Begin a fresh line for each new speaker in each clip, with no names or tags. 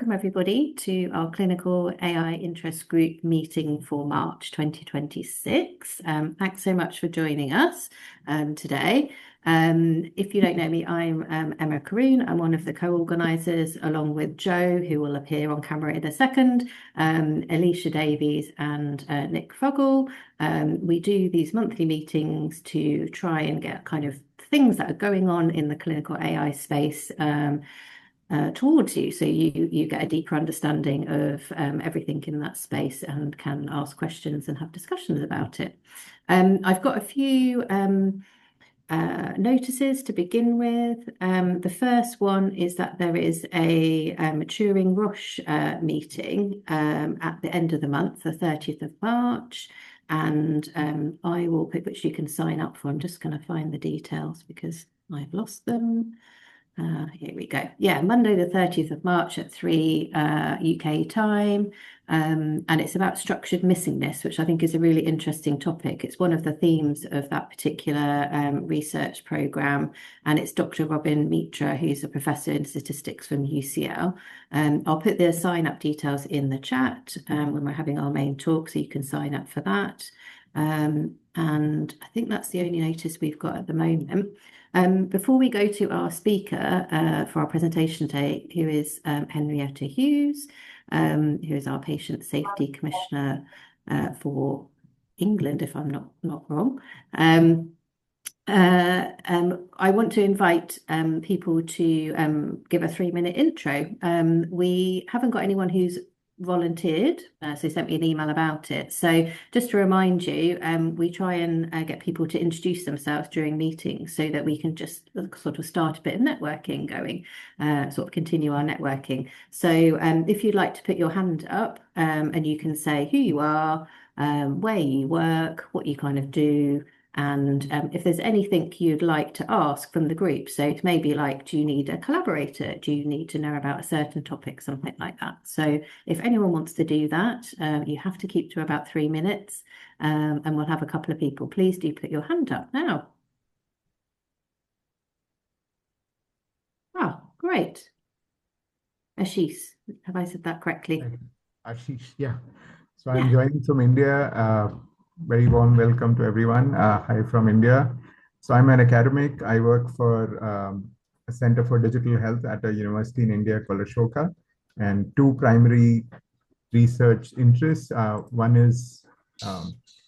welcome everybody to our Clinical AI Interest Group meeting for March 2026. Thanks so much for joining us today. If you don't know me, I'm Emma Caroon. I'm one of the co-organisers, along with Joe, who will appear on camera in a second, Alicia Davies and Nick Foggle. We do these monthly meetings to try and get kind of things that are going on in the clinical AI space towards you, so you get a deeper understanding of everything in that space and can ask questions and have discussions about it. I've got a few notices to begin with. The first one is that there is a Maturing Rush meeting at the end of the month, the 30th of March, and I will put which you can sign up for. I'm just going to find the details because I've lost them. Here we go. Yeah, Monday the 30th of March at 3 UK time. And it's about structured missingness, which I think is a really interesting topic. It's one of the themes of that particular research programme. And it's Dr. Robin Mitra, who's a professor in statistics from UCL. I'll put the sign up details in the chat when we're having our main talk, so you can sign up for that. And I think that's the only notice we've got at the moment. Before we go to our speaker for our presentation today, who is Henrietta Hughes, who is our Patient Safety Commissioner for England, if I'm not wrong. I want to invite people to give a 3-minute intro. We haven't got anyone who's volunteered, so sent me an email about it. So just to remind you, we try and get people to introduce themselves during meetings so that we can just sort of start a bit of networking going, sort of continue our networking. So if you'd like to put your hand up and you can say who you are, where you work, what you kind of do, and if there's anything you'd like to ask from the group. So it may be like, do you need a collaborator? Do you need to know about a certain topic? Something like that. So if anyone wants to do that, you have to keep to about 3 minutes, and we'll have a couple of people. Please do put your hand up now. Oh, great. Ashish, have I said that correctly?
Ashish, yeah. So I'm joining from India. Very warm welcome to everyone. Hi from India. So I'm an academic. I work for a Center for Digital Health at a university in India called Ashoka, and 2 primary research interests. One is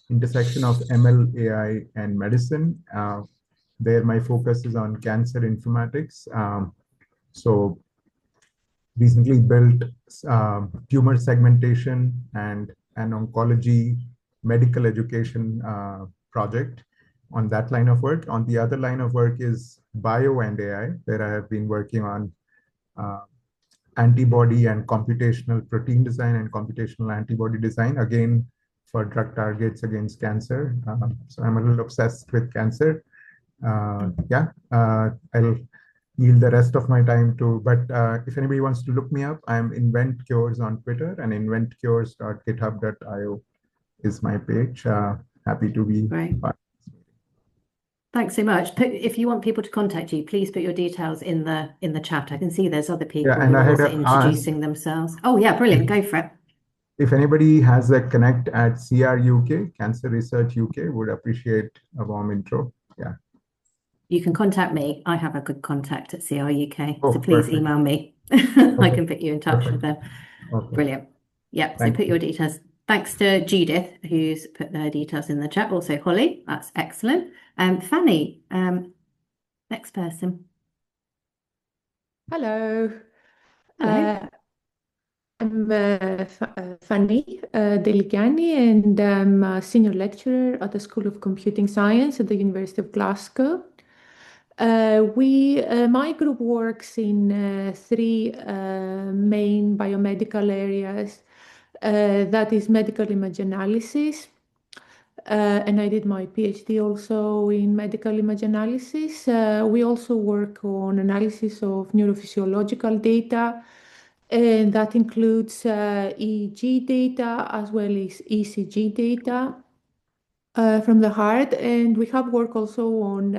intersection of ML, AI, and medicine. There my focus is on cancer informatics. So recently built tumor segmentation and an oncology medical education project on that line of work. On the other line of work is bio and AI, where I have been working on antibody and computational protein design and computational antibody design, again, for drug targets against cancer. So I'm a little obsessed with cancer. I'll yield the rest of my time to, but if anybody wants to look me up, I'm Invent Cures on Twitter, and inventcures.github.io is my page. Happy to be part.
Thanks so much. If you want people to contact you, please put your details in the chat. I can see there's other people who are also introducing themselves. Oh yeah, brilliant. Go for it.
If anybody has a connect at CR UK, Cancer Research UK, would appreciate a warm intro. Yeah.
You can contact me. I have a good contact at CR UK,
so
please email me. I can put you in touch with them.
Okay.
Brilliant. Yep. So put your details. Thanks to Judith, who's put their details in the chat. Also Holly, that's excellent. Fanny, next person.
Hello. I'm Fanny Deligani, and I'm a senior lecturer at the School of Computing Science at the University of Glasgow. My group works in 3 main biomedical areas. That is medical image analysis, and I did my PhD also in medical image analysis. We also work on analysis of neurophysiological data, and that includes EEG data as well as ECG data from the heart. And we have work also on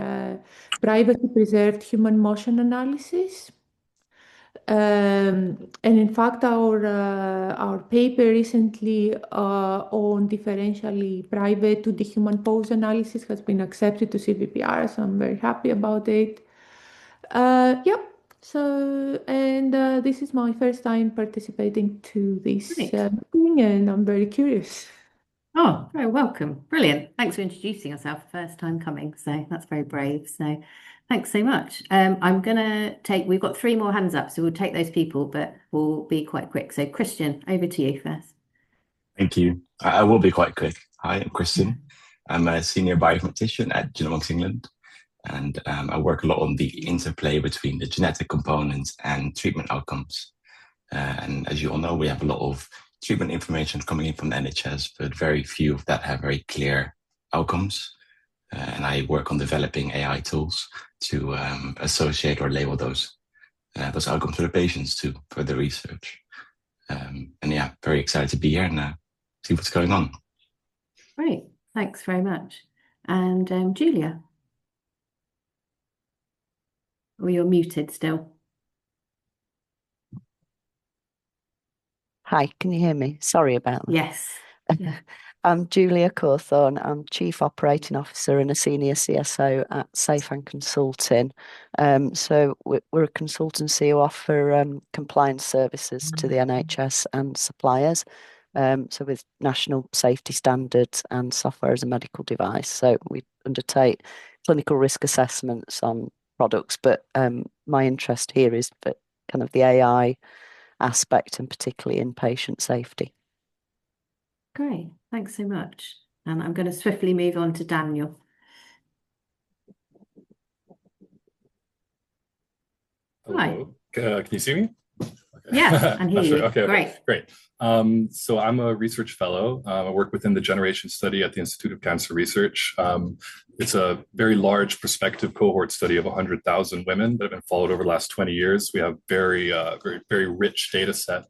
privacy preserved human motion analysis. And in fact, our paper recently on differentially private to the human pose analysis has been accepted to CVPR, so I'm very happy about it. Yep. So, and this is my first time participating to this meeting, and I'm very curious.
Oh, very welcome. Brilliant. Thanks for introducing yourself. First time coming, so that's very brave. So thanks so much. We've got 3 more hands up, so we'll take those people, but we'll be quite quick. So Christian, over to you first.
Thank you. I will be quite quick. Hi, I'm Christian. I'm a senior bioinformatician at Genomics England, and I work a lot on the interplay between the genetic components and treatment outcomes. And as you all know, we have a lot of treatment information coming in from the NHS, but very few of that have very clear outcomes. And I work on developing AI tools to associate or label those outcomes for the patients to further research. And yeah, very excited to be here and see what's going on.
Great, thanks very much. And Julia, you're muted still.
Hi, can you hear me? Sorry about that.
Yes.
I'm Julia Cawthorne. I'm Chief Operating Officer and a Senior CSO at Safan Consulting. So we're a consultancy who offer compliance services to the NHS and suppliers. So with national safety standards and software as a medical device. So we undertake clinical risk assessments on products, but my interest here is for kind of the AI aspect, and particularly in patient safety.
Great, thanks so much. And I'm going to swiftly move on to Daniel.
Hello. Can you see me?
Okay. Yes, and hear you.
Okay, great. So I'm a research fellow. I work within the Generation Study at the Institute of Cancer Research. It's a very large prospective cohort study of 100,000 women that have been followed over the last 20 years. We have very rich data set,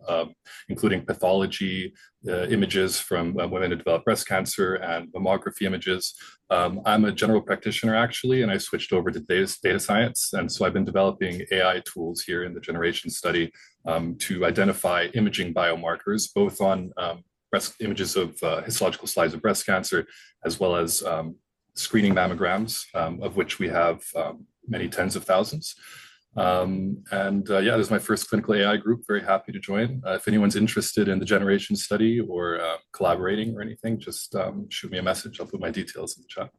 including pathology, images from women who develop breast cancer and mammography images. I'm a general practitioner actually, and I switched over to data science. And so I've been developing AI tools here in the Generation Study to identify imaging biomarkers, both on breast images of histological slides of breast cancer, as well as screening mammograms, of which we have many tens of thousands. Yeah, this is my first clinical AI group. Very happy to join. If anyone's interested in the Generation Study or collaborating or anything, just shoot me a message. I'll put my details in the chat.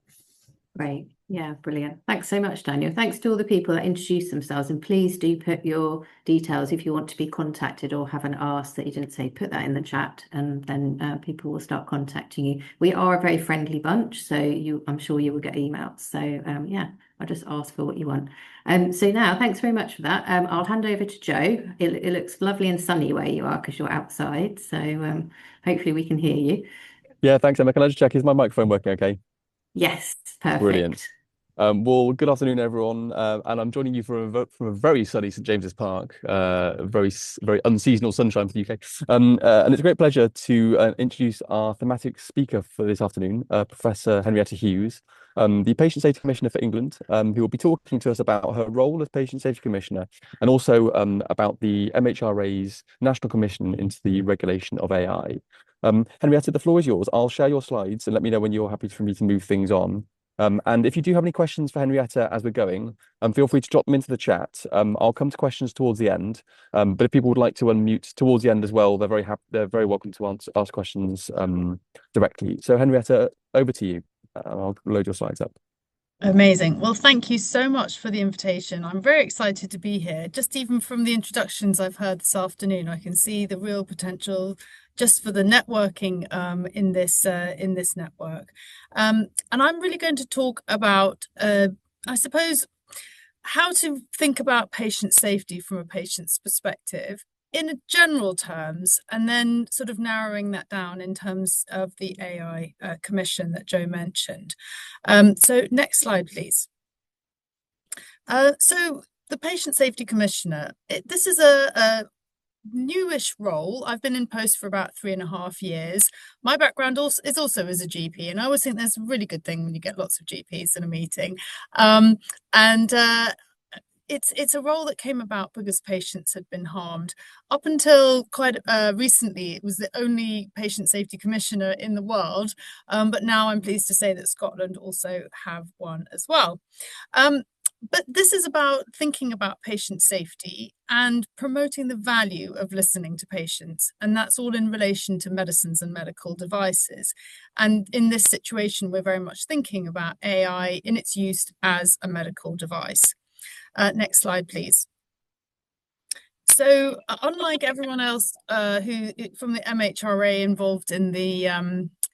Great. Yeah, brilliant. Thanks so much, Daniel. Thanks to all the people that introduced themselves. And please do put your details if you want to be contacted or have an ask that you didn't say, put that in the chat, and then people will start contacting you. We are a very friendly bunch, so I'm sure you will get emails. So yeah, I'll just ask for what you want. So now, thanks very much for that. I'll hand over to Joe. It looks lovely and sunny where you are because you're outside. So hopefully we can hear you.
Yeah, thanks, Emma. Can I just check, is my microphone working okay?
Yes, perfect.
Brilliant. Well, good afternoon, everyone. And I'm joining you from a very sunny St James's Park, very unseasonal sunshine for the UK. And it's a great pleasure to introduce our thematic speaker for this afternoon, Professor Henrietta Hughes, the Patient Safety Commissioner for England, who will be talking to us about her role as Patient Safety Commissioner, and also about the MHRA's National Commission into the Regulation of AI. Henrietta, the floor is yours. I'll share your slides and let me know when you're happy for me to move things on. And if you do have any questions for Henrietta as we're going, feel free to drop them into the chat. I'll come to questions towards the end. But if people would like to unmute towards the end as well, they're very welcome to ask questions directly. So Henrietta, over to you. I'll load your slides up.
Amazing. Well, thank you so much for the invitation. I'm very excited to be here. Just even from the introductions I've heard this afternoon, I can see the real potential just for the networking in this network. And I'm really going to talk about, I suppose, how to think about patient safety from a patient's perspective in general terms, and then sort of narrowing that down in terms of the AI commission that Joe mentioned. So next slide, please. So the Patient Safety Commissioner, this is a newish role. I've been in post for about 3.5 years. My background is also as a GP, and I always think that's a really good thing when you get lots of GPs in a meeting. it's a role that came about because patients had been harmed. Up until quite recently, it was the only patient safety commissioner in the world, but now I'm pleased to say that Scotland also have one as well. But this is about thinking about patient safety and promoting the value of listening to patients. And that's all in relation to medicines and medical devices. And in this situation, we're very much thinking about AI in its use as a medical device. Next slide, please. So unlike everyone else who from the MHRA involved in the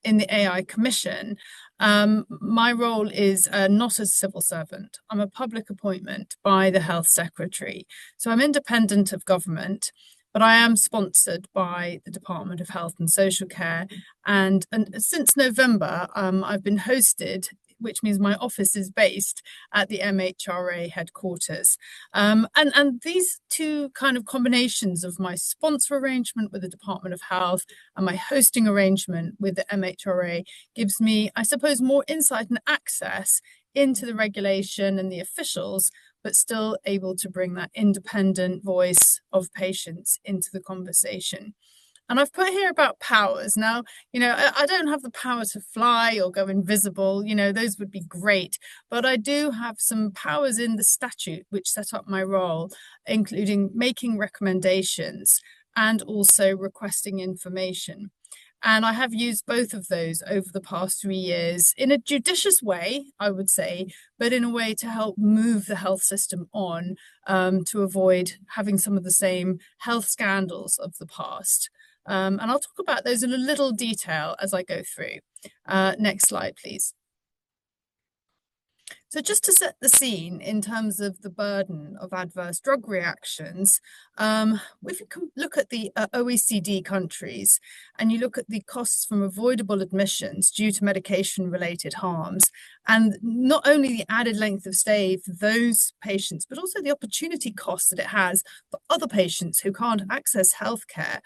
AI Commission, my role is not as civil servant. I'm a public appointment by the Health Secretary. So I'm independent of government, but I am sponsored by the Department of Health and Social Care. And since November, I've been hosted, which means my office is based at the MHRA headquarters. And these two kind of combinations of my sponsor arrangement with the Department of Health and my hosting arrangement with the MHRA gives me, I suppose, more insight and access into the regulation and the officials, but still able to bring that independent voice of patients into the conversation. And I've put here about powers. Now, I don't have the power to fly or go invisible, those would be great. But I do have some powers in the statute which set up my role, including making recommendations and also requesting information. And I have used both of those over the past 3 years in a judicious way, I would say, but in a way to help move the health system on to avoid having some of the same health scandals of the past. And I'll talk about those in a little detail as I go through. Next slide, please. So just to set the scene in terms of the burden of adverse drug reactions, if you can look at the OECD countries and you look at the costs from avoidable admissions due to medication-related harms, and not only the added length of stay for those patients, but also the opportunity cost that it has for other patients who can't access healthcare,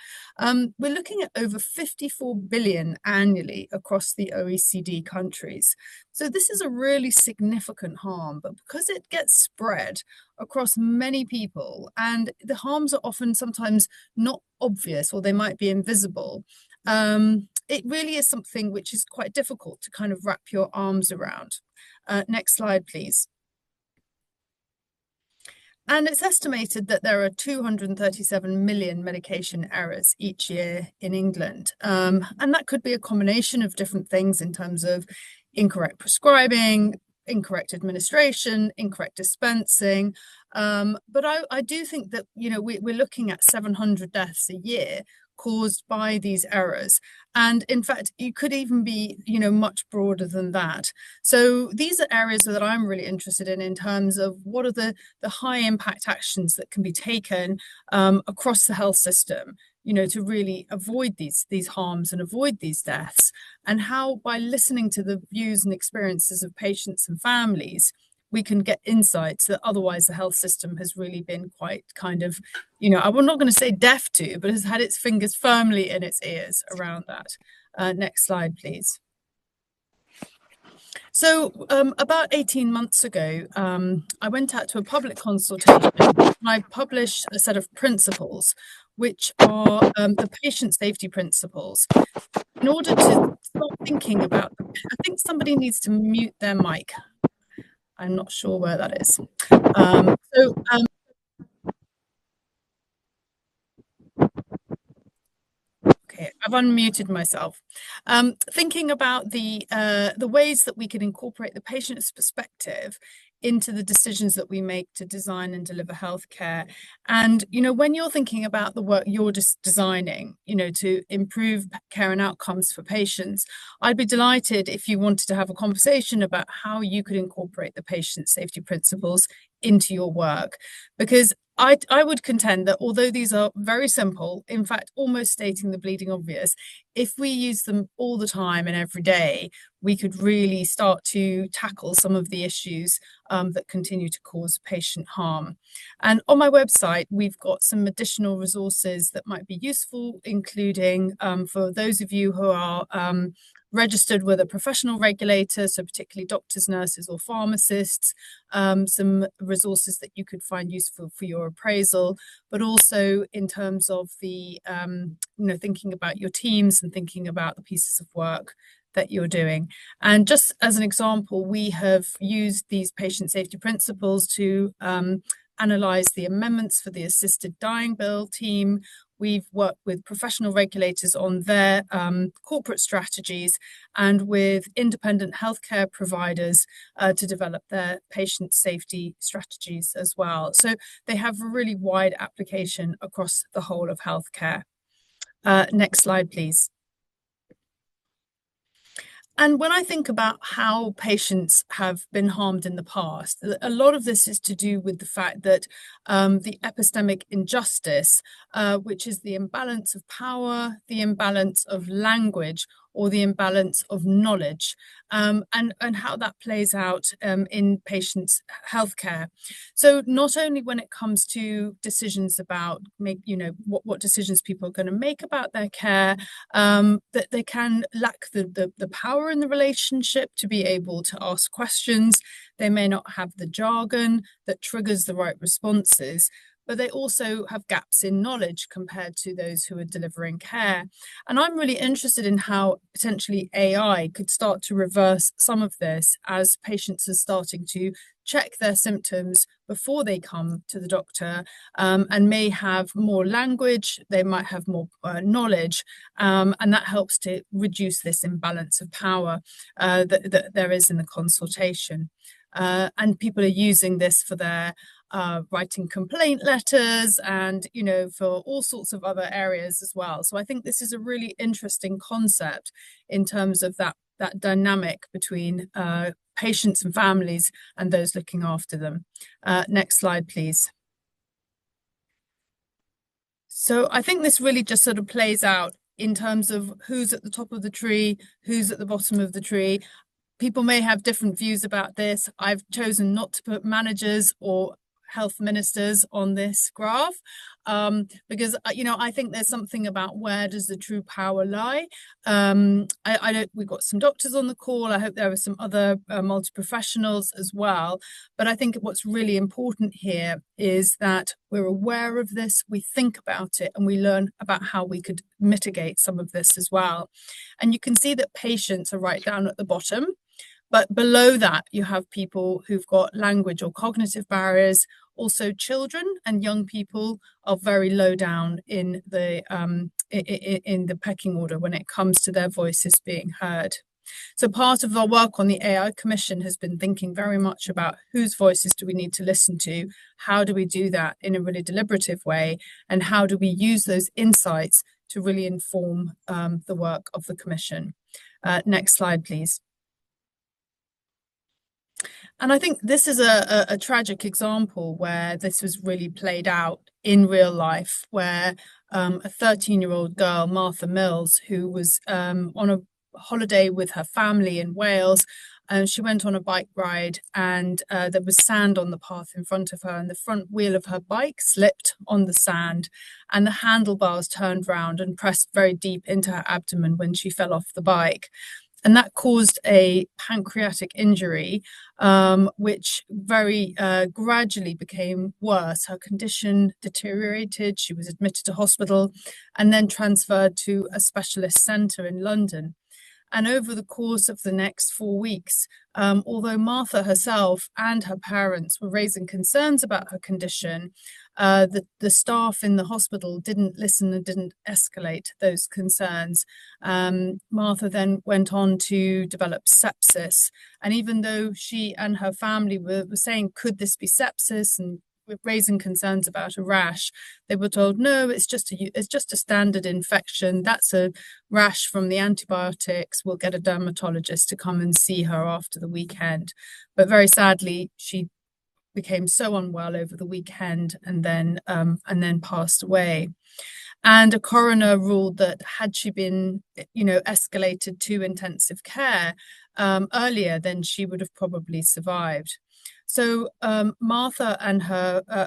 we're looking at over 54 billion annually across the OECD countries. So this is a really significant harm, but because it gets spread across many people and the harms are often sometimes not obvious or they might be invisible, it really is something which is quite difficult to kind of wrap your arms around. Next slide, please. And it's estimated that there are 237 million medication errors each year in England. And that could be a combination of different things in terms of incorrect prescribing, incorrect administration, incorrect dispensing. But I do think that, we're looking at 700 deaths a year caused by these errors. And in fact, you could even be, much broader than that. So these are areas that I'm really interested in terms of what are the high impact actions that can be taken across the health system, to really avoid these harms and avoid these deaths, and how by listening to the views and experiences of patients and families, we can get insights that otherwise the health system has really been quite kind of, I'm not going to say deaf to, but has had its fingers firmly in its ears around that. Next slide, please. So about 18 months ago, I went out to a public consultation and I published a set of principles, which are the patient safety principles. In order to start thinking about, I think somebody needs to mute their mic. I'm not sure where that is. Okay, I've unmuted myself. Thinking about the ways that we can incorporate the patient's perspective into the decisions that we make to design and deliver healthcare. And, when you're thinking about the work you're just designing, to improve care and outcomes for patients, I'd be delighted if you wanted to have a conversation about how you could incorporate the patient safety principles into your work. Because I would contend that although these are very simple, in fact, almost stating the bleeding obvious, if we use them all the time and every day, we could really start to tackle some of the issues that continue to cause patient harm. And on my website, we've got some additional resources that might be useful, including for those of you who are registered with a professional regulator, so particularly doctors, nurses, or pharmacists, some resources that you could find useful for your appraisal, but also in terms of the, thinking about your teams and thinking about the pieces of work that you're doing. And just as an example, we have used these patient safety principles to analyze the amendments for the assisted dying bill team. We've worked with professional regulators on their corporate strategies and with independent healthcare providers to develop their patient safety strategies as well. So they have a really wide application across the whole of healthcare. Next slide, please. And when I think about how patients have been harmed in the past, a lot of this is to do with the fact that the epistemic injustice, which is the imbalance of power, the imbalance of language, or the imbalance of knowledge, and how that plays out in patients' healthcare. So not only when it comes to decisions about what decisions people are going to make about their care, that they can lack the power in the relationship to be able to ask questions. They may not have the jargon that triggers the right responses, but they also have gaps in knowledge compared to those who are delivering care. And I'm really interested in how potentially AI could start to reverse some of this as patients are starting to check their symptoms before they come to the doctor, and may have more language, they might have more knowledge, and that helps to reduce this imbalance of power that there is in the consultation. And people are using this for their writing complaint letters and, for all sorts of other areas as well. So I think this is a really interesting concept in terms of that dynamic between patients and families and those looking after them. Next slide, please. So I think this really just sort of plays out in terms of who's at the top of the tree, who's at the bottom of the tree. People may have different views about this. I've chosen not to put managers or health ministers on this graph because I think there's something about where does the true power lie. We've got some doctors on the call. I hope there are some other multi-professionals as well. But I think what's really important here is that we're aware of this, we think about it, and we learn about how we could mitigate some of this as well. And you can see that patients are right down at the bottom. But below that, you have people who've got language or cognitive barriers. Also, children and young people are very low down in the pecking order when it comes to their voices being heard. So part of our work on the AI Commission has been thinking very much about whose voices do we need to listen to, how do we do that in a really deliberative way, and how do we use those insights to really inform the work of the Commission. Next slide, please. And I think this is a tragic example where this was really played out in real life, where a 13-year-old girl, Martha Mills, who was on a holiday with her family in Wales, she went on a bike ride and there was sand on the path in front of her, and the front wheel of her bike slipped on the sand and the handlebars turned round and pressed very deep into her abdomen when she fell off the bike. And that caused a pancreatic injury, which very gradually became worse. Her condition deteriorated. She was admitted to hospital and then transferred to a specialist centre in London. And over the course of the next 4 weeks, although Martha herself and her parents were raising concerns about her condition, the staff in the hospital didn't listen and didn't escalate those concerns. Martha then went on to develop sepsis. And even though she and her family were saying, could this be sepsis, and raising concerns about a rash, they were told, no, it's just a standard infection. That's a rash from the antibiotics. We'll get a dermatologist to come and see her after the weekend. But very sadly, she became so unwell over the weekend and then passed away. And a coroner ruled that had she been, escalated to intensive care earlier, then she would have probably survived. So Martha and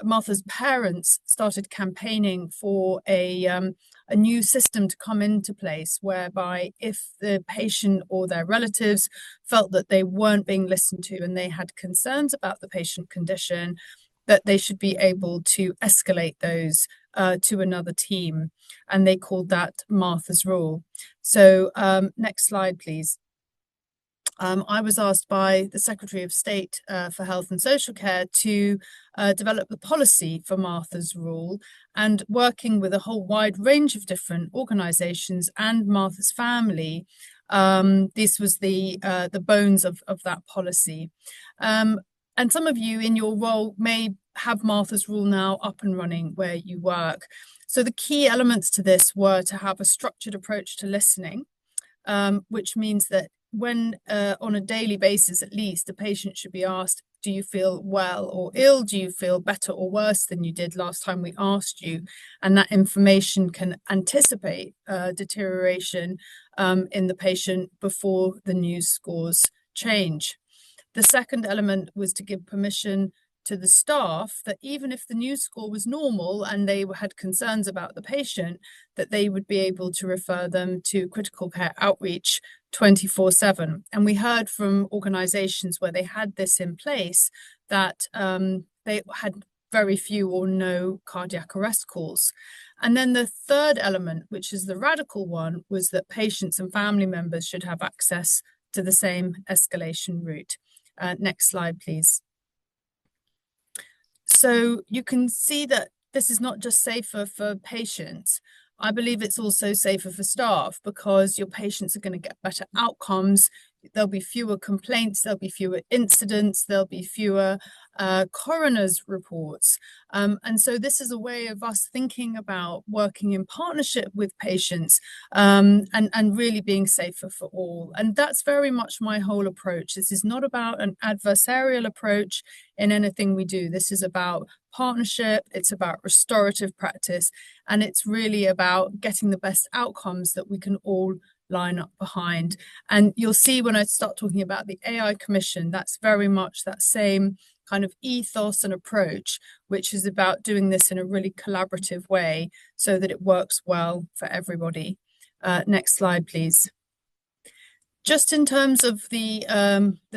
Martha's parents started campaigning for a new system to come into place, whereby if the patient or their relatives felt that they weren't being listened to and they had concerns about the patient condition, that they should be able to escalate those to another team. And they called that Martha's Rule. So next slide, please. I was asked by the Secretary of State for Health and Social Care to develop the policy for Martha's Rule, and working with a whole wide range of different organisations and Martha's family. This was the bones of that policy. And some of you in your role may have Martha's Rule now up and running where you work. So the key elements to this were to have a structured approach to listening, which means that when on a daily basis, at least, the patient should be asked, do you feel well or ill? Do you feel better or worse than you did last time we asked you? And that information can anticipate deterioration in the patient before the news scores change. The second element was to give permission to the staff that even if the news score was normal and they had concerns about the patient, that they would be able to refer them to critical care outreach 24/7. And we heard from organisations where they had this in place that they had very few or no cardiac arrest calls. And then the third element, which is the radical one, was that patients and family members should have access to the same escalation route. Next slide, please. So you can see that this is not just safer for patients. I believe it's also safer for staff, because your patients are going to get better outcomes. There'll be fewer complaints, there'll be fewer incidents, there'll be fewer coroner's reports. And so this is a way of us thinking about working in partnership with patients and really being safer for all. And that's very much my whole approach. This is not about an adversarial approach in anything we do. This is about partnership, it's about restorative practice, and it's really about getting the best outcomes that we can all line up behind. And you'll see when I start talking about the AI Commission, that's very much that same kind of ethos and approach, which is about doing this in a really collaborative way so that it works well for everybody. Next slide, please. Just in terms of the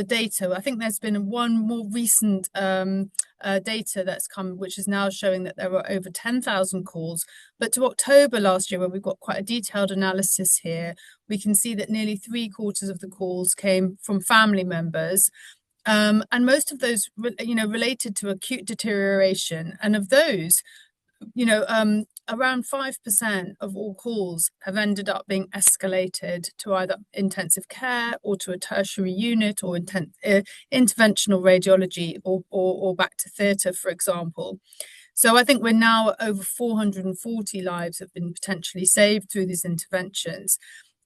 data, I think there's been one more recent data that's come, which is now showing that there were over 10,000 calls. But to October last year, where we've got quite a detailed analysis here, we can see that nearly 3/4 of the calls came from family members. And most of those, related to acute deterioration. And of those, around 5% of all calls have ended up being escalated to either intensive care or to a tertiary unit or interventional radiology or back to theatre, for example. So I think we're now at over 440 lives have been potentially saved through these interventions.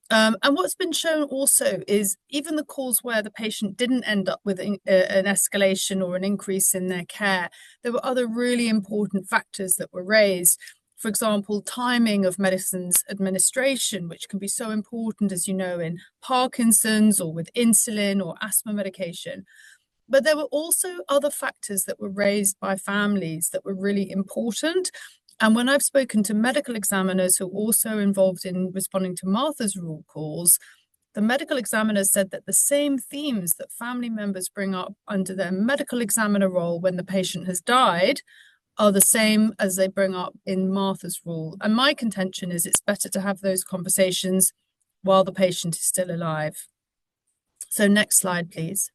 And what's been shown also is even the calls where the patient didn't end up with an escalation or an increase in their care, there were other really important factors that were raised. For example, timing of medicines administration, which can be so important, as you know, in Parkinson's or with insulin or asthma medication. But there were also other factors that were raised by families that were really important. And when I've spoken to medical examiners who are also involved in responding to Martha's Rule calls, the medical examiners said that the same themes that family members bring up under their medical examiner role when the patient has died are the same as they bring up in Martha's Rule. And my contention is it's better to have those conversations while the patient is still alive. So next slide, please.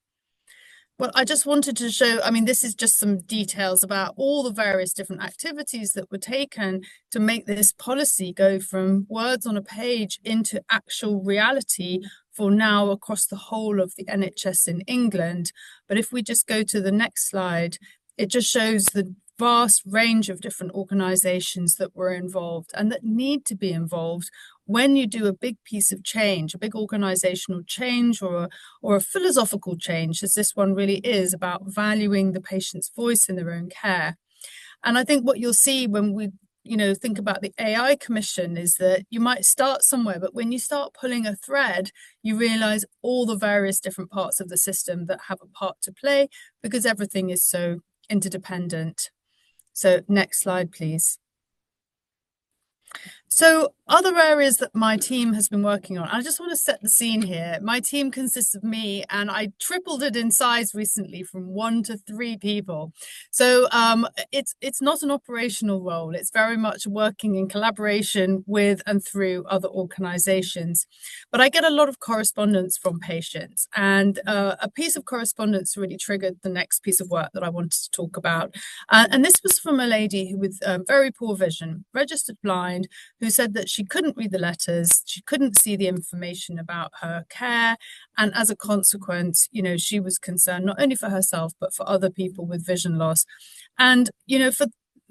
Well, I just wanted to show, this is just some details about all the various different activities that were taken to make this policy go from words on a page into actual reality for now across the whole of the NHS in England. But if we just go to the next slide, it just shows the vast range of different organisations that were involved and that need to be involved when you do a big piece of change, a big organisational change or a philosophical change, as this one really is, about valuing the patient's voice in their own care. And I think what you'll see when we think about the AI Commission is that you might start somewhere, but when you start pulling a thread, you realize all the various different parts of the system that have a part to play because everything is so interdependent. So next slide, please. So other areas that my team has been working on, I just want to set the scene here. My team consists of me, and I tripled it in size recently from 1 to 3 people. So it's not an operational role. It's very much working in collaboration with and through other organizations. But I get a lot of correspondence from patients, and a piece of correspondence really triggered the next piece of work that I wanted to talk about. And this was from a lady with very poor vision, registered blind, who said that she couldn't read the letters, she couldn't see the information about her care, and as a consequence, she was concerned not only for herself but for other people with vision loss. And for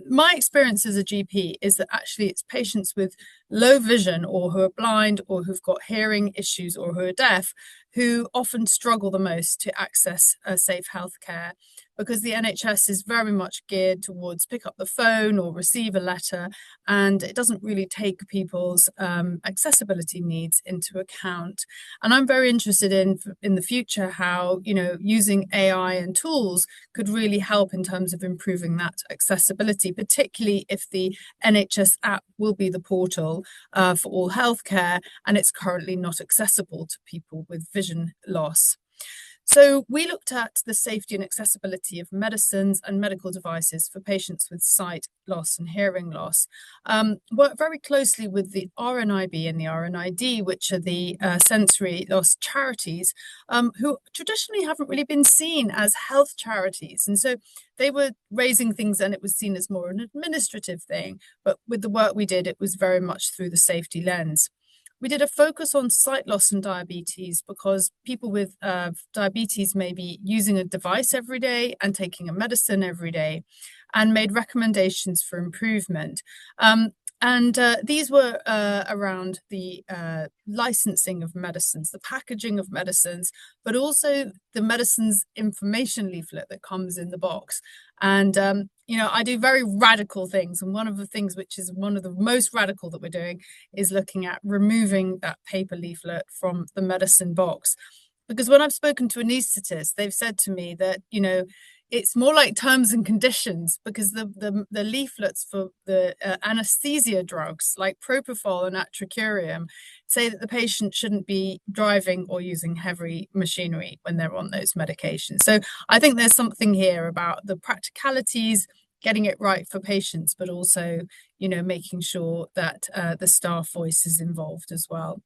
my experience as a GP is that actually it's patients with low vision or who are blind or who've got hearing issues or who are deaf who often struggle the most to access safe healthcare, because the NHS is very much geared towards pick up the phone or receive a letter, and it doesn't really take people's accessibility needs into account. And I'm very interested in the future how using AI and tools could really help in terms of improving that accessibility, particularly if the NHS app will be the portal for all healthcare, and it's currently not accessible to people with vision loss. So we looked at the safety and accessibility of medicines and medical devices for patients with sight loss and hearing loss. Worked very closely with the RNIB and the RNID, which are the sensory loss charities, who traditionally haven't really been seen as health charities. And so they were raising things and it was seen as more an administrative thing. But with the work we did, it was very much through the safety lens. We did a focus on sight loss and diabetes because people with diabetes may be using a device every day and taking a medicine every day, and made recommendations for improvement. These were around the licensing of medicines, the packaging of medicines, but also the medicines information leaflet that comes in the box. And, I do very radical things. And one of the things which is one of the most radical that we're doing is looking at removing that paper leaflet from the medicine box. Because when I've spoken to anaesthetists, they've said to me that, it's more like terms and conditions, because the leaflets for the anesthesia drugs like propofol and atracurium say that the patient shouldn't be driving or using heavy machinery when they're on those medications. So I think there's something here about the practicalities, getting it right for patients, but also, making sure that the staff voice is involved as well.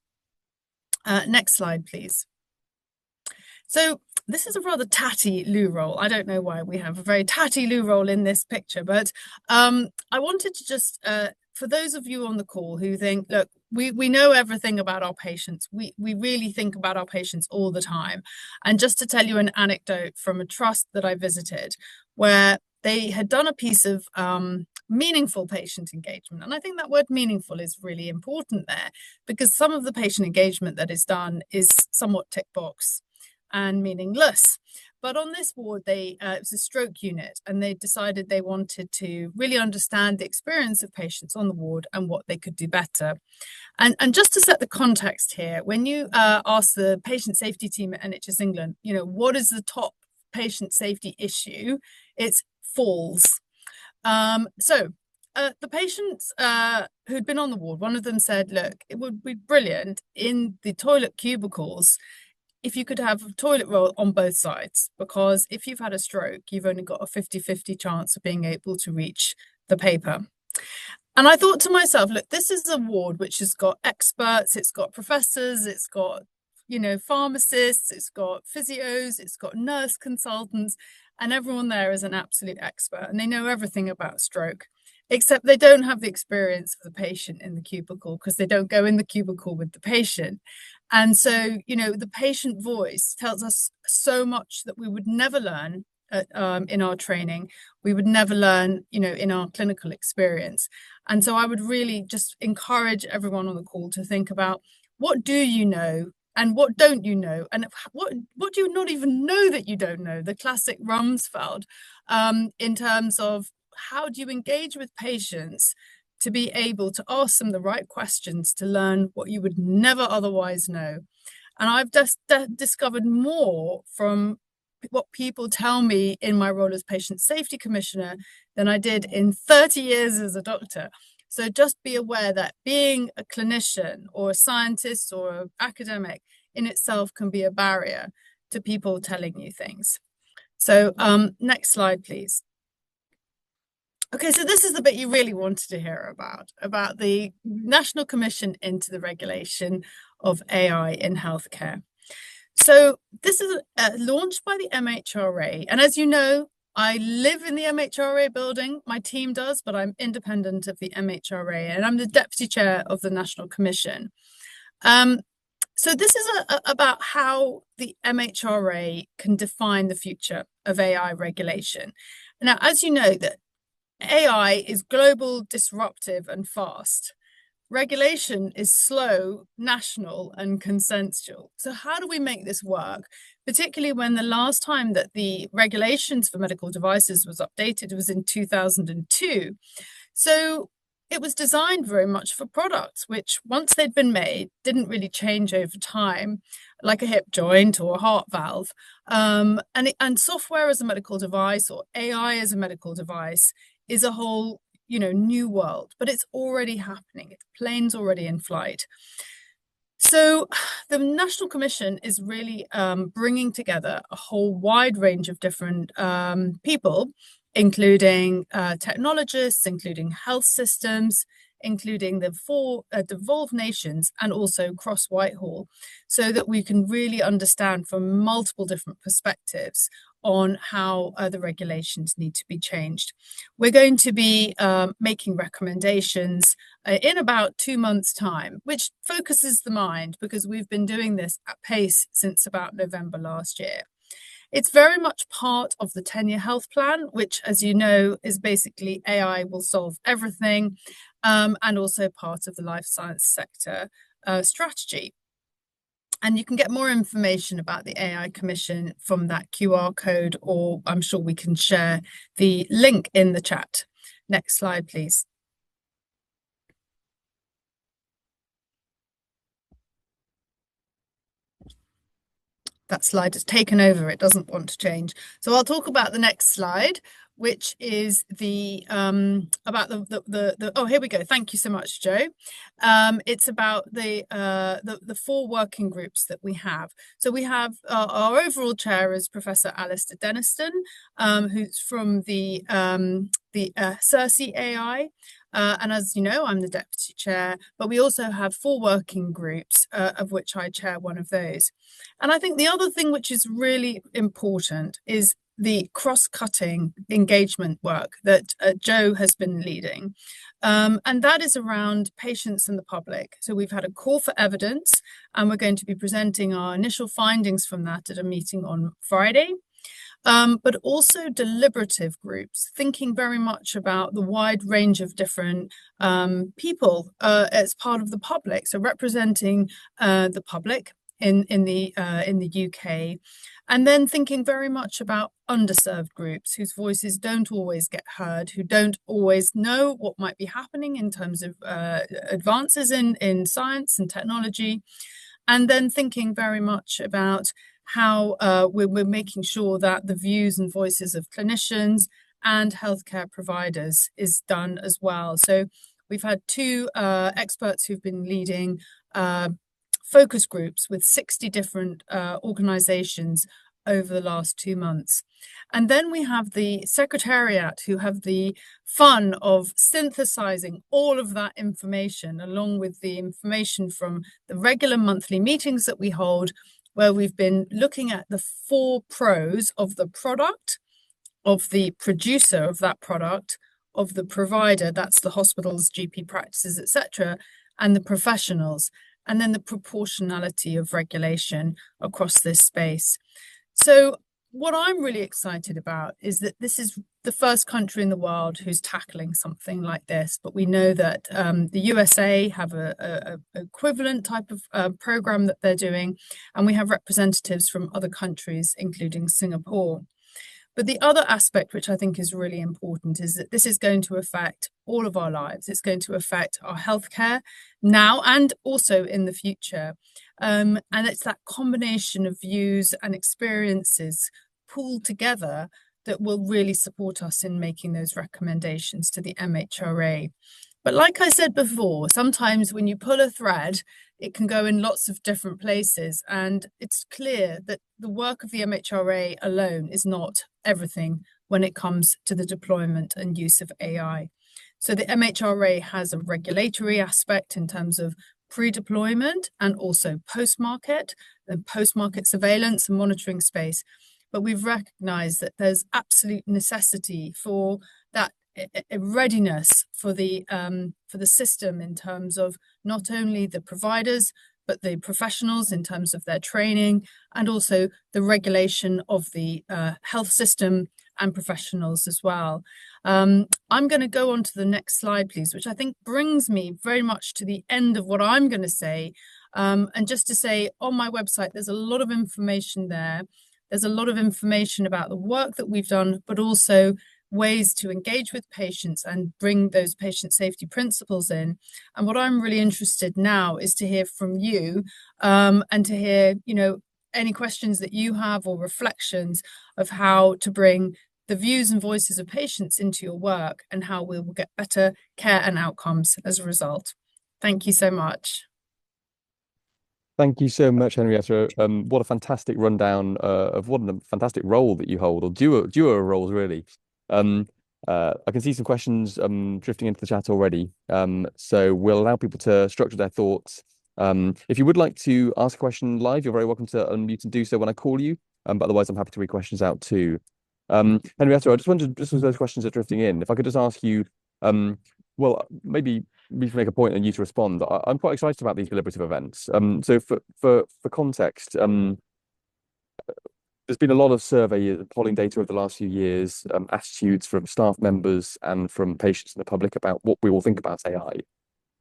Next slide, please. So this is a rather tatty loo roll. I don't know why we have a very tatty loo roll in this picture, but I wanted to just, for those of you on the call who think, look, we know everything about our patients. We really think about our patients all the time. And just to tell you an anecdote from a trust that I visited, where they had done a piece of meaningful patient engagement. And I think that word meaningful is really important there, because some of the patient engagement that is done is somewhat tick box and meaningless. But on this ward, it was a stroke unit, and they decided they wanted to really understand the experience of patients on the ward and what they could do better. And just to set the context here, when you ask the patient safety team at NHS England, what is the top patient safety issue? It's falls. So the patients who'd been on the ward, one of them said, look, it would be brilliant in the toilet cubicles if you could have a toilet roll on both sides, because if you've had a stroke, you've only got a 50-50 chance of being able to reach the paper. And I thought to myself, look, this is a ward which has got experts, it's got professors, it's got, pharmacists, it's got physios, it's got nurse consultants, and everyone there is an absolute expert and they know everything about stroke, except they don't have the experience of the patient in the cubicle, because they don't go in the cubicle with the patient. And so, the patient voice tells us so much that we would never learn in our training. We would never learn, in our clinical experience. And so I would really just encourage everyone on the call to think about, what do you know and what don't you know? And what do you not even know that you don't know? The classic Rumsfeld in terms of how do you engage with patients to be able to ask them the right questions to learn what you would never otherwise know. And I've just discovered more from what people tell me in my role as Patient Safety Commissioner than I did in 30 years as a doctor. So just be aware that being a clinician or a scientist or an academic in itself can be a barrier to people telling you things. So next slide, please. Okay, so this is the bit you really wanted to hear about the National Commission into the Regulation of AI in Healthcare. So this is launched by the MHRA. And as you know, I live in the MHRA building. My team does, but I'm independent of the MHRA, and I'm the Deputy Chair of the National Commission. So this is about how the MHRA can define the future of AI regulation. Now, as you know, that AI is global, disruptive, and fast. Regulation is slow, national, and consensual. So how do we make this work? Particularly when the last time that the regulations for medical devices was updated was in 2002. So it was designed very much for products, which once they'd been made, didn't really change over time, like a hip joint or a heart valve. And software as a medical device or AI as a medical device is a whole new world, but it's already happening. The plane's already in flight. So the National Commission is really bringing together a whole wide range of different people, including technologists, including health systems, including the four devolved nations, and also across Whitehall, so that we can really understand from multiple different perspectives on how the regulations need to be changed. We're going to be making recommendations in about 2 months' time, which focuses the mind because we've been doing this at pace since about November last year. It's very much part of the 10-year health plan, which, as you know, is basically AI will solve everything, and also part of the life science sector strategy. And you can get more information about the AI Commission from that QR code, or I'm sure we can share the link in the chat. Next slide, please. That slide has taken over. It doesn't want to change. So I'll talk about the next slide, which is the about the oh, here we go. Thank you so much, Joe. It's about the four working groups that we have. So we have our overall chair is Professor Alistair Denniston, who's from the CERSI AI. And as you know, I'm the deputy chair, but we also have four working groups, of which I chair one of those. And I think the other thing which is really important is the cross-cutting engagement work that Joe has been leading. And that is around patients and the public. So we've had a call for evidence, and we're going to be presenting our initial findings from that at a meeting on Friday. But also deliberative groups, thinking very much about the wide range of different people as part of the public. So representing the public in the UK, and then thinking very much about underserved groups whose voices don't always get heard, who don't always know what might be happening in terms of advances in science and technology, and then thinking very much about how we're making sure that the views and voices of clinicians and healthcare providers is done as well. So we've had two experts who've been leading focus groups with 60 different organizations over the last 2 months. And then we have the Secretariat, who have the fun of synthesizing all of that information along with the information from the regular monthly meetings that we hold, where we've been looking at the 4 pros of the product, of the producer of that product, of the provider, that's the hospitals, GP practices, etc., and the professionals, and then the proportionality of regulation across this space. So what I'm really excited about is that this is the first country in the world who's tackling something like this, but we know that the USA have a equivalent type of program that they're doing, and we have representatives from other countries, including Singapore. But the other aspect, which I think is really important, is that this is going to affect all of our lives. It's going to affect our healthcare now and also in the future. And it's that combination of views and experiences pooled together that will really support us in making those recommendations to the MHRA. But like I said before, sometimes when you pull a thread, it can go in lots of different places. And it's clear that the work of the MHRA alone is not everything when it comes to the deployment and use of AI. So the MHRA has a regulatory aspect in terms of pre-deployment and also post-market and post-market surveillance and monitoring space. But we've recognized that there's absolute necessity for that readiness for the system in terms of not only the providers, but the professionals in terms of their training and also the regulation of the health system and professionals as well. I'm going to go on to the next slide, please, which I think brings me very much to the end of what I'm going to say. And just to say, on my website, there's a lot of information there. There's a lot of information about the work that we've done, but also ways to engage with patients and bring those patient safety principles in. And what I'm really interested now is to hear from you and to hear, any questions that you have or reflections of how to bring the views and voices of patients into your work and how we will get better care and outcomes as a result. Thank you so much.
Thank you so much, Henrietta. What a fantastic rundown of what a fantastic role that you hold, or duo roles, really. I can see some questions drifting into the chat already. So we'll allow people to structure their thoughts. If you would like to ask a question live, you're very welcome to unmute and do so when I call you. But otherwise, I'm happy to read questions out too. Henrietta, I just wondered, just as those questions are drifting in, if I could just ask you, well, maybe we can make a point and you to respond. I'm quite excited about these deliberative events. So for context, there's been a lot of survey polling data over the last few years, attitudes from staff members and from patients and the public about what we all think about AI.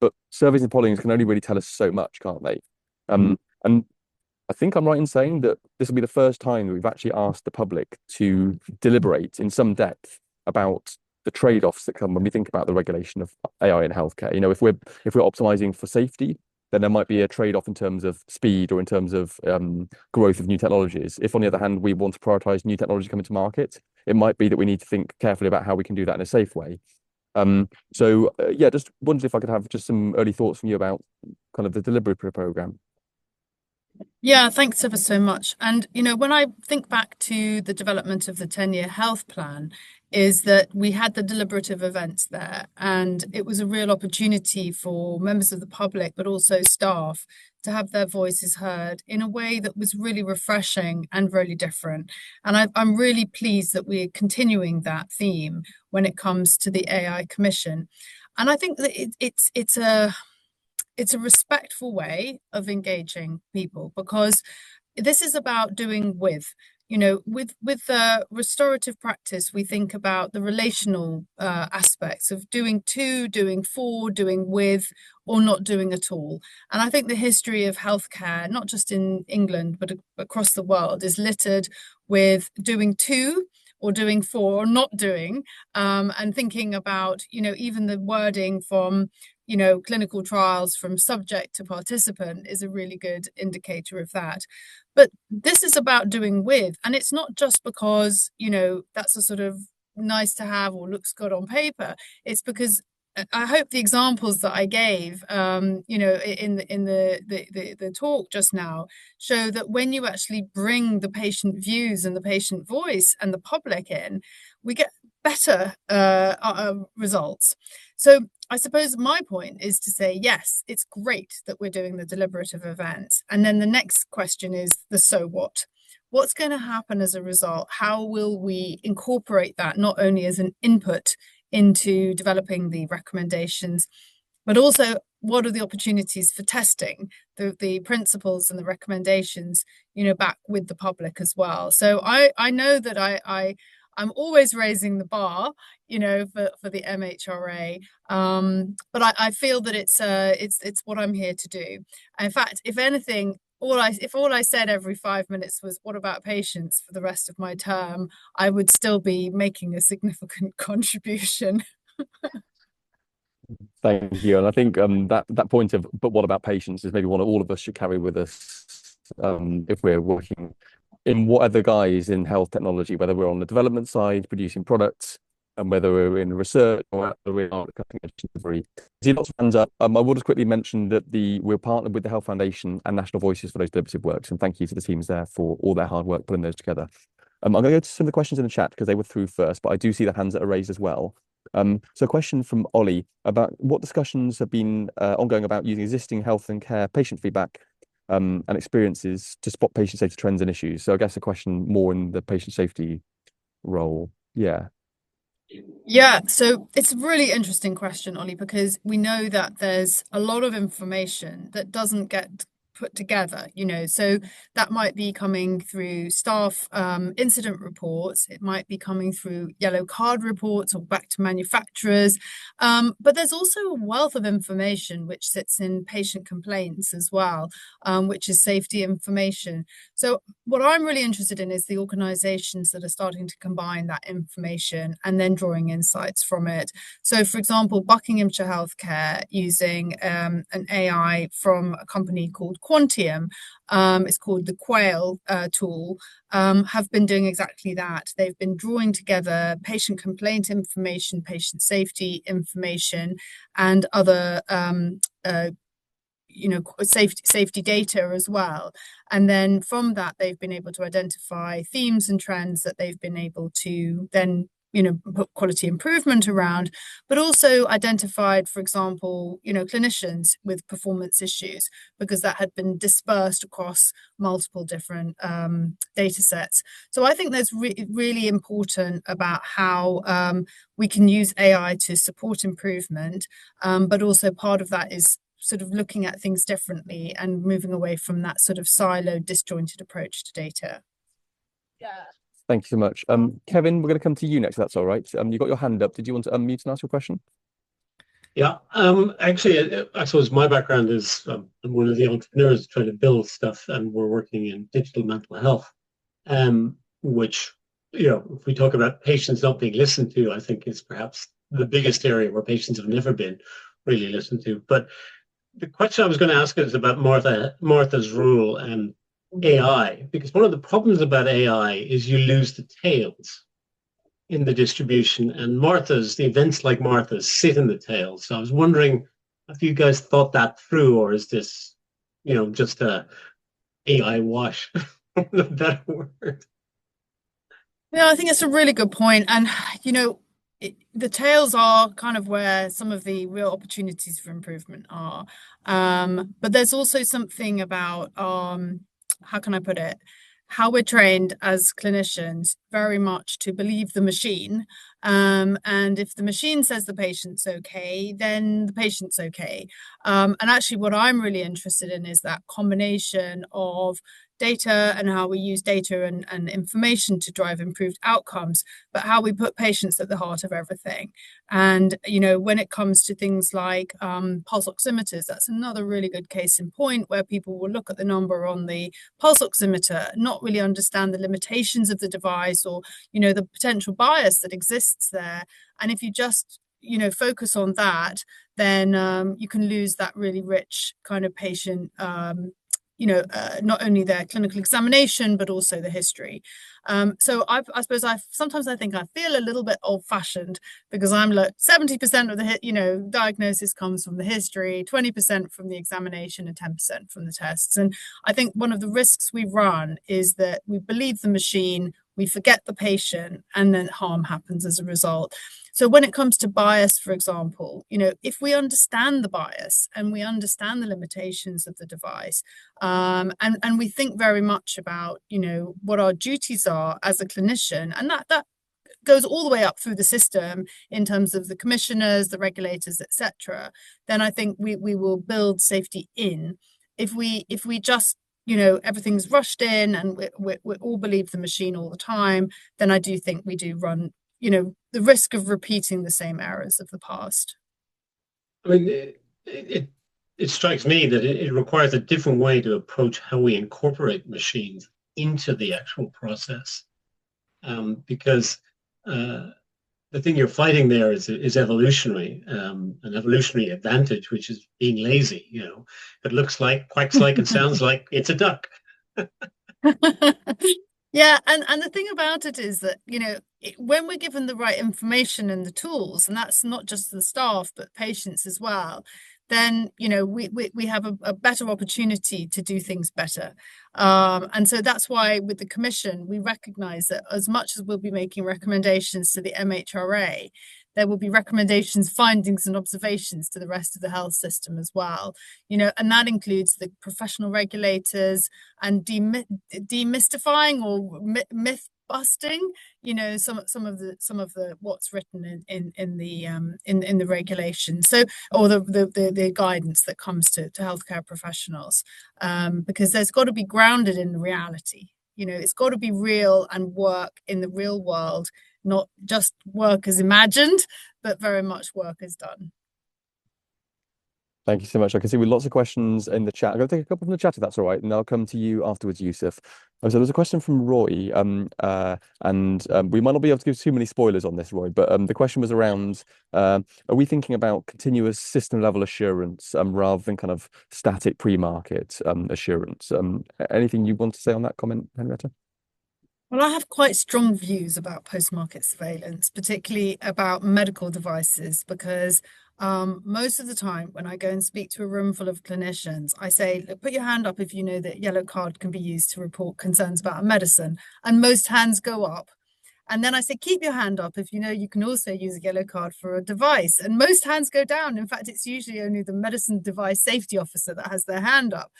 But surveys and pollings can only really tell us so much, can't they? And I think I'm right in saying that this will be the first time that we've actually asked the public to deliberate in some depth about the trade-offs that come when we think about the regulation of AI in healthcare. If we're optimizing for safety, then there might be a trade-off in terms of speed or in terms of growth of new technologies. If, on the other hand, we want to prioritize new technology coming to market, it might be that we need to think carefully about how we can do that in a safe way. Yeah, just wondered if I could have just some early thoughts from you about kind of the deliberative program.
Yeah, thanks ever so much. And, when I think back to the development of the 10-year health plan, is that we had the deliberative events there, and it was a real opportunity for members of the public, but also staff, to have their voices heard in a way that was really refreshing and really different. And I'm really pleased that we're continuing that theme when it comes to the AI Commission. And I think that it's a respectful way of engaging people, because this is about doing with restorative practice. We think about the relational aspects of doing to, doing for, doing with, or not doing at all. And I think the history of healthcare, not just in England, but across the world, is littered with doing to, or doing for, or not doing, and thinking about, even the wording from, clinical trials from subject to participant is a really good indicator of that. But this is about doing with, and it's not just because, that's a sort of nice to have or looks good on paper. It's because I hope the examples that I gave, in the talk just now, show that when you actually bring the patient views and the patient voice and the public in, we get better results. So I suppose my point is to say, yes, it's great that we're doing the deliberative events. And then the next question is the so what? What's going to happen as a result? How will we incorporate that not only as an input into developing the recommendations, but also what are the opportunities for testing the principles and the recommendations, back with the public as well. So I know that I'm always raising the bar, for the MHRA, but I feel that it's what I'm here to do. In fact, if anything, if all I said every 5 minutes was what about patients for the rest of my term, I would still be making a significant contribution.
Thank you. And I think that point of, but what about patients, is maybe one all of us should carry with us if we're working in whatever guise in health technology, whether we're on the development side, producing products, and whether we're in research or whether we're cutting edge delivery. I see lots of hands up. I will just quickly mention that we're partnered with the Health Foundation and National Voices for those deliberative works, and thank you to the teams there for all their hard work putting those together. I'm going to go to some of the questions in the chat because they were through first, but I do see the hands that are raised as well. So a question from Ollie about what discussions have been ongoing about using existing health and care patient feedback and experiences to spot patient safety trends and issues. So I guess a question more in the patient safety role. Yeah.
Yeah, so it's a really interesting question, Ollie, because we know that there's a lot of information that doesn't get put together, so that might be coming through staff incident reports, it might be coming through yellow card reports or back to manufacturers, but there's also a wealth of information which sits in patient complaints as well, which is safety information. So what I'm really interested in is the organizations that are starting to combine that information and then drawing insights from it. So for example, Buckinghamshire Healthcare using an AI from a company called Quantium, it's called the Quail tool, have been doing exactly that. They've been drawing together patient complaint information, patient safety information, and other safety data as well. And then from that, they've been able to identify themes and trends that they've been able to then put quality improvement around, but also identified, for example, clinicians with performance issues, because that had been dispersed across multiple different data sets. So I think that's really important about how we can use AI to support improvement, but also part of that is sort of looking at things differently and moving away from that sort of siloed, disjointed approach to data.
Yeah. Thank you so much. Kevin, we're going to come to you next, if that's all right. You got your hand up. Did you want to unmute and ask your question?
Yeah, actually, I suppose my background is I'm one of the entrepreneurs trying to build stuff, and we're working in digital mental health, which, if we talk about patients not being listened to, I think is perhaps the biggest area where patients have never been really listened to. But the question I was going to ask is about Martha's rule and AI, because one of the problems about AI is you lose the tails in the distribution, and the events like Martha's sit in the tails. So I was wondering if you guys thought that through, or is this, just a AI wash? A better word.
Yeah, I think it's a really good point. And, the tails are kind of where some of the real opportunities for improvement are. But there's also something about, how can I put it? How we're trained as clinicians very much to believe the machine. And if the machine says the patient's okay, then the patient's okay. And actually what I'm really interested in is that combination of data and how we use data and information to drive improved outcomes, but how we put patients at the heart of everything. And, when it comes to things like pulse oximeters, that's another really good case in point, where people will look at the number on the pulse oximeter, not really understand the limitations of the device or, the potential bias that exists there. And if you just focus on that, then you can lose that really rich kind of patient not only their clinical examination, but also the history. So I suppose sometimes I think I feel a little bit old-fashioned, because I'm like 70% of the diagnosis comes from the history, 20% from the examination, and 10% from the tests. And I think one of the risks we run is that we believe the machine, we forget the patient, and then harm happens as a result. So when it comes to bias, for example, if we understand the bias and we understand the limitations of the device, and we think very much about, what our duties are as a clinician, and that goes all the way up through the system in terms of the commissioners, the regulators, etc., then I think we will build safety in. If we just everything's rushed in and we all believe the machine all the time, then I do think we do run the risk of repeating the same errors of the past.
I mean, it strikes me that it requires a different way to approach how we incorporate machines into the actual process, because the thing you're fighting there is evolutionary, an evolutionary advantage, which is being lazy. It looks like, quacks like, and sounds like it's a duck.
Yeah, and the thing about it is that, when we're given the right information and the tools, and that's not just the staff, but patients as well, then, we have a better opportunity to do things better. And so that's why with the Commission, we recognize that as much as we'll be making recommendations to the MHRA, there will be recommendations, findings, and observations to the rest of the health system as well. And that includes the professional regulators and demystifying or myth busting, some of the what's written in the regulations, or the guidance that comes to healthcare professionals, because there's got to be grounded in reality. It's got to be real and work in the real world, not just work as imagined, but very much work as done.
Thank you so much. I can see with lots of questions in the chat. I'm going to take a couple from the chat if that's all right, and I'll come to you afterwards, Yusuf. So there's a question from Roy, and we might not be able to give too many spoilers on this, Roy, but the question was around, are we thinking about continuous system level assurance rather than kind of static pre-market assurance? Anything you want to say on that comment, Henrietta?
Well, I have quite strong views about post-market surveillance, particularly about medical devices, because most of the time when I go and speak to a room full of clinicians, I say, look, put your hand up if you know that yellow card can be used to report concerns about a medicine. And most hands go up. And then I say, keep your hand up if you know you can also use a yellow card for a device. And most hands go down. In fact, it's usually only the medicine device safety officer that has their hand up.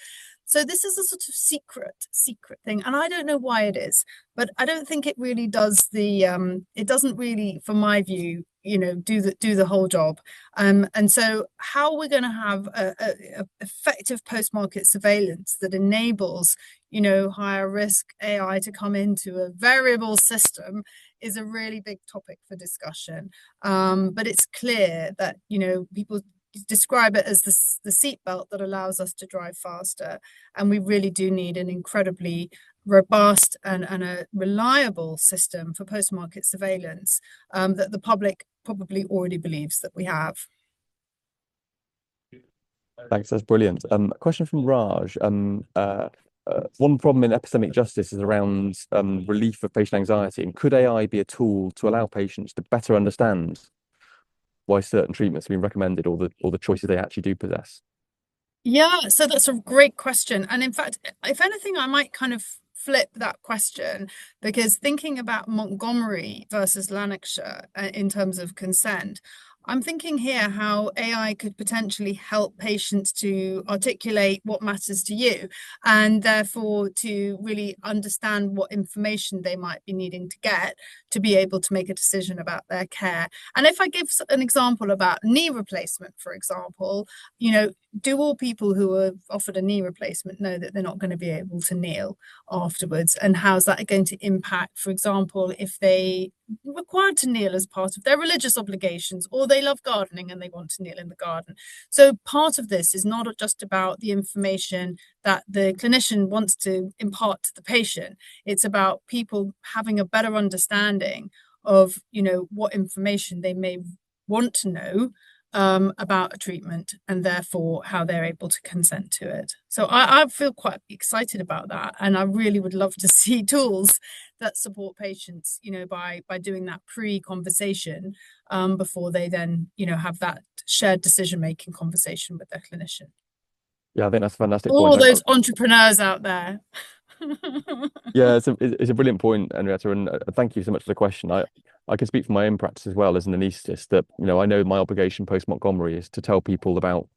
So this is a sort of secret thing. And I don't know why it is, but I don't think it really does it doesn't really, from my view, do the whole job. And so how we're going to have a effective post-market surveillance that enables, higher risk AI to come into a variable system is a really big topic for discussion. But it's clear that, people describe it as the seatbelt that allows us to drive faster. And we really do need an incredibly robust and a reliable system for post-market surveillance that the public probably already believes that we have.
Thanks, that's brilliant. A question from Raj. One problem in epistemic justice is around relief of patient anxiety. And could AI be a tool to allow patients to better understand why certain treatments have been recommended, or the choices they actually do possess?
Yeah, so that's a great question. And in fact, if anything, I might kind of flip that question, because thinking about Montgomery versus Lanarkshire in terms of consent, I'm thinking here how AI could potentially help patients to articulate what matters to you, and therefore to really understand what information they might be needing to get to be able to make a decision about their care. And if I give an example about knee replacement, for example, do all people who are offered a knee replacement know that they're not going to be able to kneel afterwards? And how's that going to impact, for example, if they required to kneel as part of their religious obligations, or they love gardening and they want to kneel in the garden? So part of this is not just about the information that the clinician wants to impart to the patient. It's about people having a better understanding of, what information they may want to know about a treatment, and therefore how they're able to consent to it. So I feel quite excited about that, and I really would love to see tools that support patients, by doing that pre-conversation before they then, have that shared decision-making conversation with their clinician.
Yeah, I think that's a fantastic
All
point.
those entrepreneurs out there.
Yeah, it's a brilliant point, Henrietta, and thank you so much for the question. I can speak from my own practice as well as an anaesthetist that, I know my obligation post Montgomery is to tell people about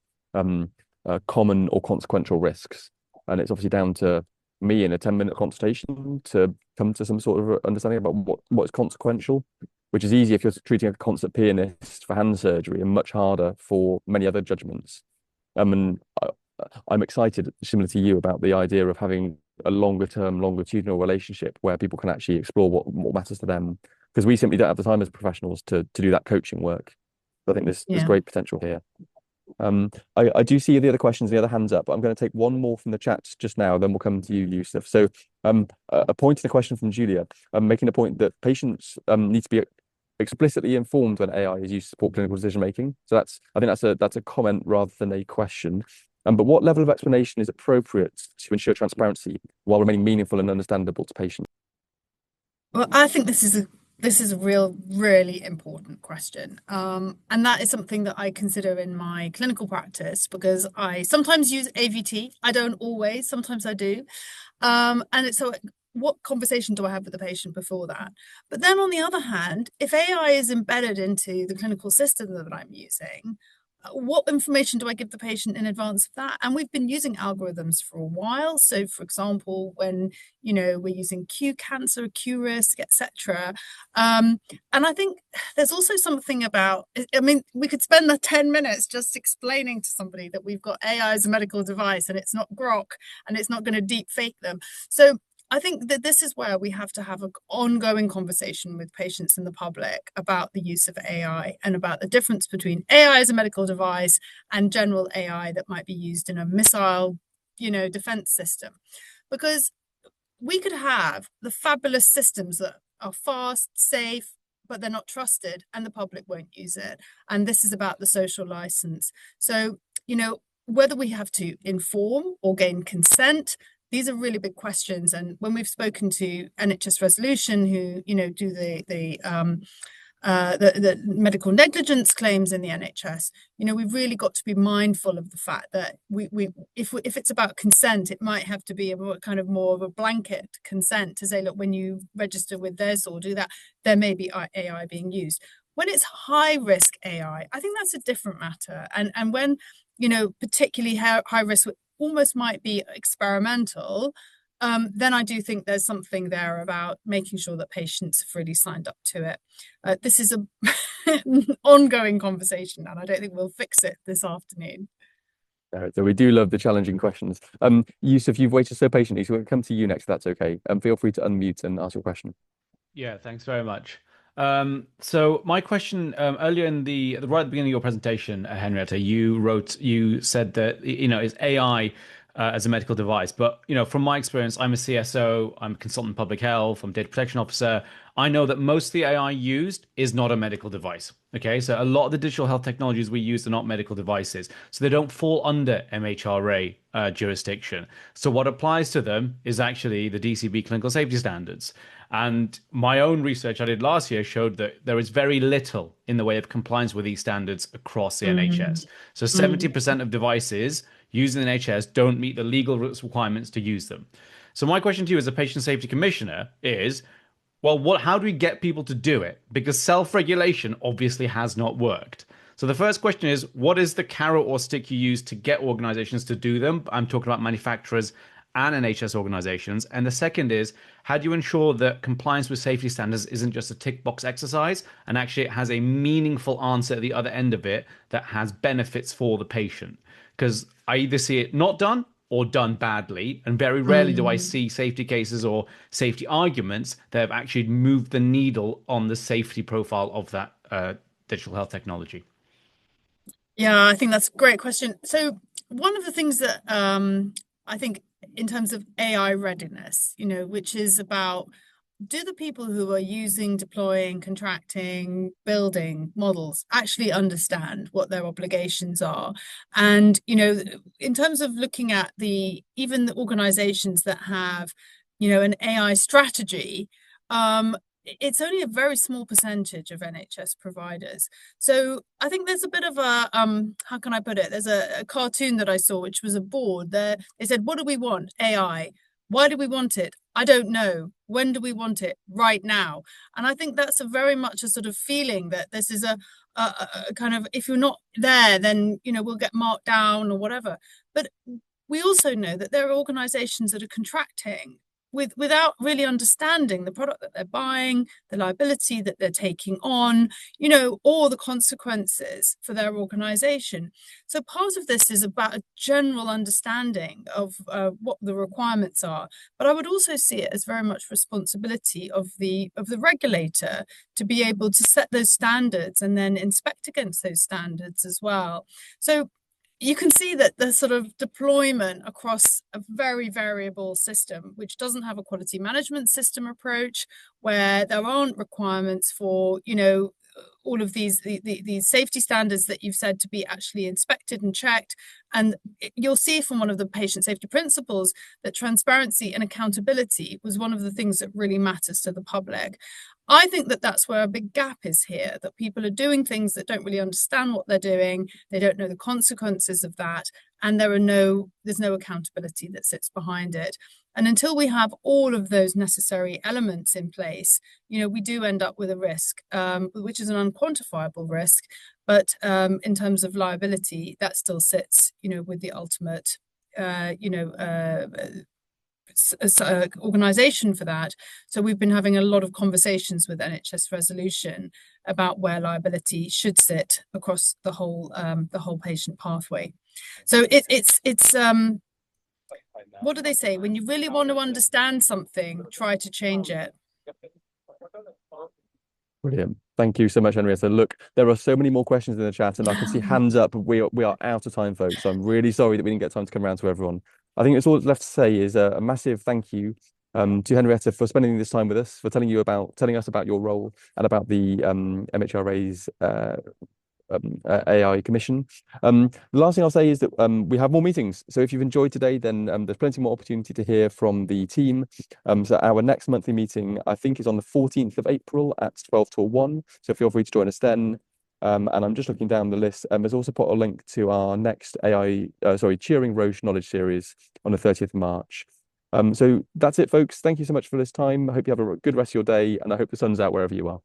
common or consequential risks. And it's obviously down to me in a 10-minute consultation to come to some sort of understanding about what is consequential, which is easy if you're treating a concert pianist for hand surgery and much harder for many other judgments. And I'm excited, similar to you, about the idea of having a longer-term, longitudinal relationship where people can actually explore what matters to them, because we simply don't have the time as professionals to do that coaching work. But I think there's great potential here. I do see the other questions, the other hands up, but I'm going to take one more from the chat just now, then we'll come to you, Yusuf. So a point and a question from Julia, making a point that patients need to be explicitly informed when AI is used to support clinical decision making. So I think that's a comment rather than a question. But what level of explanation is appropriate to ensure transparency while remaining meaningful and understandable to patients?
Well, I think this is a really important question. And that is something that I consider in my clinical practice, because I sometimes use AVT. I don't always, sometimes I do. So what conversation do I have with the patient before that? But then on the other hand, if AI is embedded into the clinical system that I'm using, what information do I give the patient in advance of that? And we've been using algorithms for a while. So, for example, when we're using Q cancer, Q risk, etc. And I think there's also something about, I mean, we could spend the 10 minutes just explaining to somebody that we've got AI as a medical device and it's not Grok and it's not going to deep fake them. So I think that this is where we have to have an ongoing conversation with patients and the public about the use of AI and about the difference between AI as a medical device and general AI that might be used in a missile, defense system. Because we could have the fabulous systems that are fast, safe, but they're not trusted and the public won't use it. And this is about the social license. So, whether we have to inform or gain consent, these are really big questions. And when we've spoken to NHS Resolution, who do the medical negligence claims in the NHS, we've really got to be mindful of the fact that if it's about consent, it might have to be more of a blanket consent to say, look, when you register with this or do that, there may be AI being used. When it's high risk AI, I think that's a different matter. And when particularly high risk almost might be experimental, then I do think there's something there about making sure that patients have really signed up to it. This is an ongoing conversation, and I don't think we'll fix it this afternoon.
So we do love the challenging questions. Yusuf, you've waited so patiently, so we'll come to you next, if that's okay. Feel free to unmute and ask your question.
Yeah, thanks very much. So my question earlier right at the beginning of your presentation, Henrietta, you said that is AI as a medical device, but from my experience, I'm a CSO, I'm a consultant in public health, I'm a data protection officer. I know that most of the AI used is not a medical device. Okay, so a lot of the digital health technologies we use are not medical devices, so they don't fall under MHRA jurisdiction. So what applies to them is actually the DCB clinical safety standards. And my own research I did last year showed that there is very little in the way of compliance with these standards across the NHS. So 70% of devices used in the NHS don't meet the legal requirements to use them. So my question to you as a patient safety commissioner is, well, how do we get people to do it? Because self-regulation obviously has not worked. So the first question is, what is the carrot or stick you use to get organizations to do them? I'm talking about manufacturers and NHS organizations. And the second is, how do you ensure that compliance with safety standards isn't just a tick box exercise and actually it has a meaningful answer at the other end of it that has benefits for the patient? Because I either see it not done or done badly, and very rarely do I see safety cases or safety arguments that have actually moved the needle on the safety profile of that digital health technology.
Yeah, I think that's a great question. So one of the things that I think in terms of AI readiness, which is about, do the people who are using, deploying, contracting, building models actually understand what their obligations are? And, in terms of looking at even the organizations that have, an AI strategy, it's only a very small percentage of NHS providers. So I think there's a bit of a, how can I put it? There's a cartoon that I saw, which was a board there. They said, what do we want? AI. Why do we want it? I don't know. When do we want it? Right now. And I think that's a very much a sort of feeling that this is a kind of, if you're not there, then, we'll get marked down or whatever. But we also know that there are organizations that are contracting without really understanding the product that they're buying, the liability that they're taking on, or the consequences for their organization. So part of this is about a general understanding of what the requirements are. But I would also see it as very much responsibility of the regulator to be able to set those standards and then inspect against those standards as well. So you can see that the sort of deployment across a very variable system, which doesn't have a quality management system approach, where there aren't requirements for, all of these safety standards that you've said to be actually inspected and checked. And you'll see from one of the patient safety principles that transparency and accountability was one of the things that really matters to the public. I think that that's where a big gap is here, that people are doing things that don't really understand what they're doing. They don't know the consequences of that. And there's no accountability that sits behind it. And until we have all of those necessary elements in place, we do end up with a risk, which is an unquantifiable risk. But in terms of liability, that still sits, with the ultimate, organisation for that. So we've been having a lot of conversations with NHS Resolution about where liability should sit across the whole patient pathway. So it's what do they say? When you really want to understand something, try to change it.
Brilliant. Thank you so much, Henrietta. Look, there are so many more questions in the chat, and I can see hands up. We are out of time, folks. So I'm really sorry that we didn't get time to come around to everyone. I think it's all that's left to say is a massive thank you to Henrietta for spending this time with us, for telling us about your role and about the MHRA's AI Commission. The last thing I'll say is that we have more meetings. So if you've enjoyed today, then there's plenty more opportunity to hear from the team. So our next monthly meeting, I think, is on the 14th of April at 12 to 1. So feel free to join us then. And I'm just looking down the list. There's also put a link to our next Cheering Roche Knowledge Series on the 30th of March. So that's it, folks. Thank you so much for this time. I hope you have a good rest of your day, and I hope the sun's out wherever you are.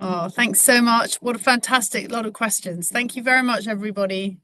Oh, thanks so much. What a fantastic lot of questions. Thank you very much, everybody.